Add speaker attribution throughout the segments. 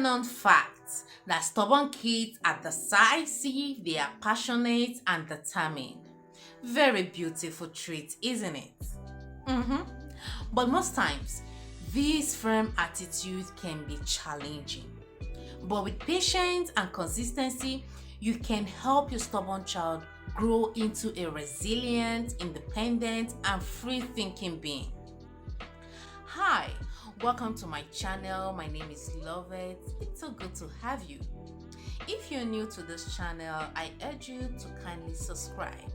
Speaker 1: known fact that stubborn kids are decisive, they are passionate and determined. Very beautiful trait, isn't it? Mm-hmm. But most times, this firm attitude can be challenging. But with patience and consistency, you can help your stubborn child grow into a resilient, independent, and free thinking being. Hi, welcome to my channel. My name is Lovett. It's so good to have you. If you're new to this channel, I urge you to kindly subscribe.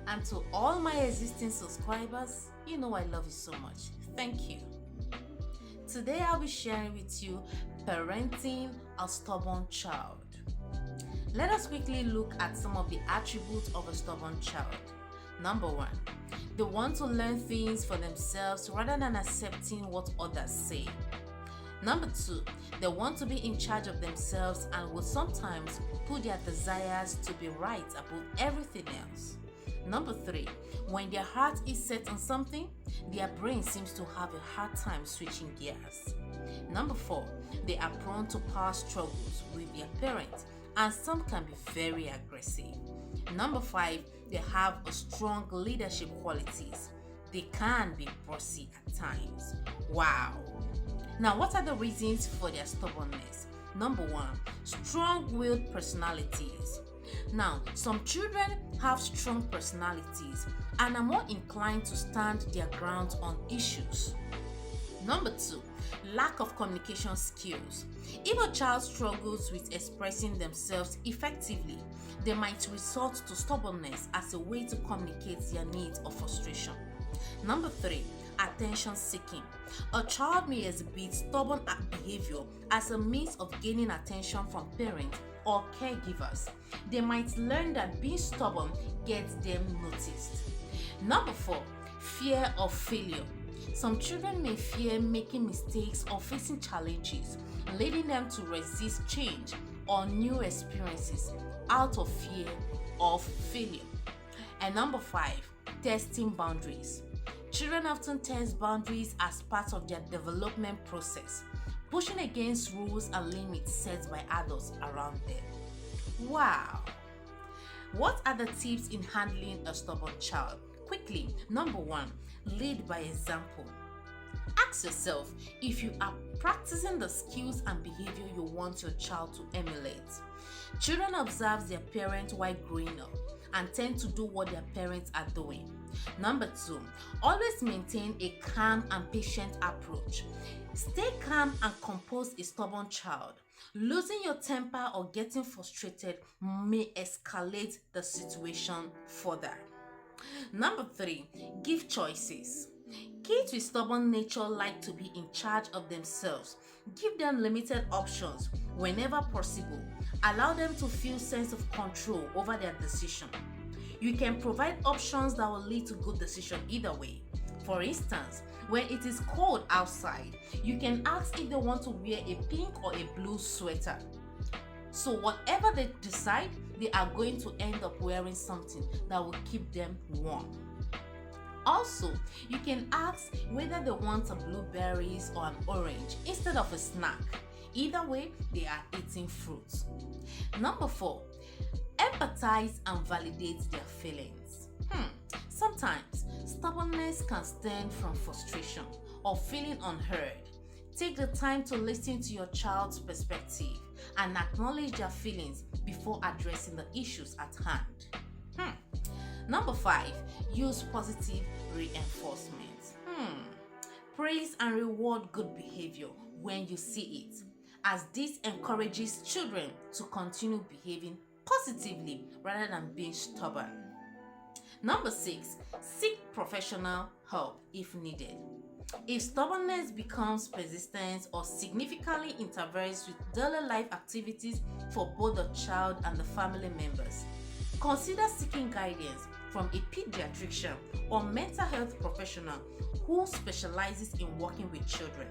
Speaker 1: And to all my existing subscribers, you know I love you so much. Thank you. Today I'll be sharing with you parenting a stubborn child. Let us quickly look at some of the attributes of a stubborn child. Number 1, they want to learn things for themselves rather than accepting what others say. Number 2, they want to be in charge of themselves and will sometimes put their desires to be right above everything else. Number 3, when their heart is set on something, their brain seems to have a hard time switching gears. Number 4, they are prone to power struggles with their parents, and some can be very aggressive. Number 5, they have a strong leadership qualities. They can be bossy at times. Wow. Now, what are the reasons for their stubbornness? Number 1, strong-willed personalities. Now, some children have strong personalities and are more inclined to stand their ground on issues. Number 2, lack of communication skills. If a child struggles with expressing themselves effectively, they might resort to stubbornness as a way to communicate their needs or frustration. Number 3, attention seeking. A child may exhibit stubborn behavior as a means of gaining attention from parents or caregivers. They might learn that being stubborn gets them noticed. Number 4, fear of failure. Some children may fear making mistakes or facing challenges, leading them to resist change or new experiences out of fear of failure. And number 5, testing boundaries. Children often test boundaries as part of their development process, pushing against rules and limits set by adults around them. Wow! What are the tips in handling a stubborn child? Quickly, number 1, lead by example. Ask yourself if you are practicing the skills and behavior you want your child to emulate. Children observe their parents while growing up and tend to do what their parents are doing. Number 2, always maintain a calm and patient approach. Stay calm and compose a stubborn child. Losing your temper or getting frustrated may escalate the situation further. Number 3, give choices. Kids with stubborn nature like to be in charge of themselves. Give them limited options whenever possible. Allow them to feel sense of control over their decision. You can provide options that will lead to good decision either way. For instance, when it is cold outside, you can ask if they want to wear a pink or a blue sweater. So whatever they decide, they are going to end up wearing something that will keep them warm. Also, you can ask whether they want some blueberries or an orange instead of a snack. Either way, they are eating fruit. Number 4, empathize and validate their feelings. Sometimes, stubbornness can stem from frustration or feeling unheard. Take the time to listen to your child's perspective and acknowledge their feelings before addressing the issues at hand. Number 5, use positive reinforcement. Praise and reward good behavior when you see it, as this encourages children to continue behaving positively rather than being stubborn. Number 6, seek professional help if needed. If stubbornness becomes persistent or significantly interferes with daily life activities for both the child and the family members, consider seeking guidance from a pediatrician or mental health professional who specializes in working with children.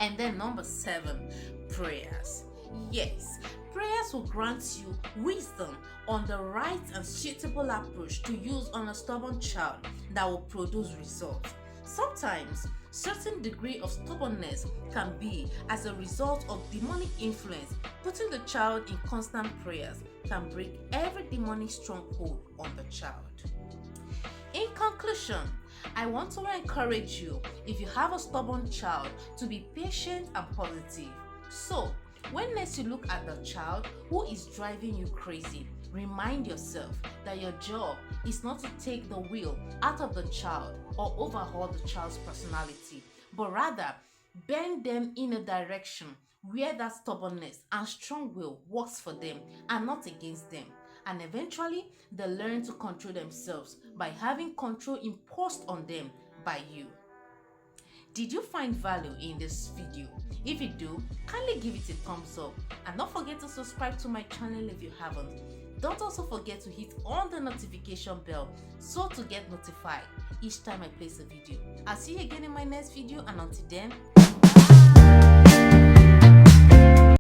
Speaker 1: And then number 7, prayers. Yes, prayers will grant you wisdom on the right and suitable approach to use on a stubborn child that will produce results. Sometimes Certain degree of stubbornness can be as a result of demonic influence. Putting the child in constant prayers can break every demonic stronghold on the child. In conclusion, I want to encourage you, if you have a stubborn child, to be patient and positive. So, when next you look at the child who is driving you crazy, remind yourself that your job is not to take the wheel out of the child or overhaul the child's personality, but rather bend them in a direction where that stubbornness and strong will works for them and not against them. And eventually, they learn to control themselves by having control imposed on them by you. Did you find value in this video? If you do, kindly give it a thumbs up and don't forget to subscribe to my channel if you haven't. Don't also forget to hit on the notification bell so to get notified each time I place a video. I'll see you again in my next video, and until then,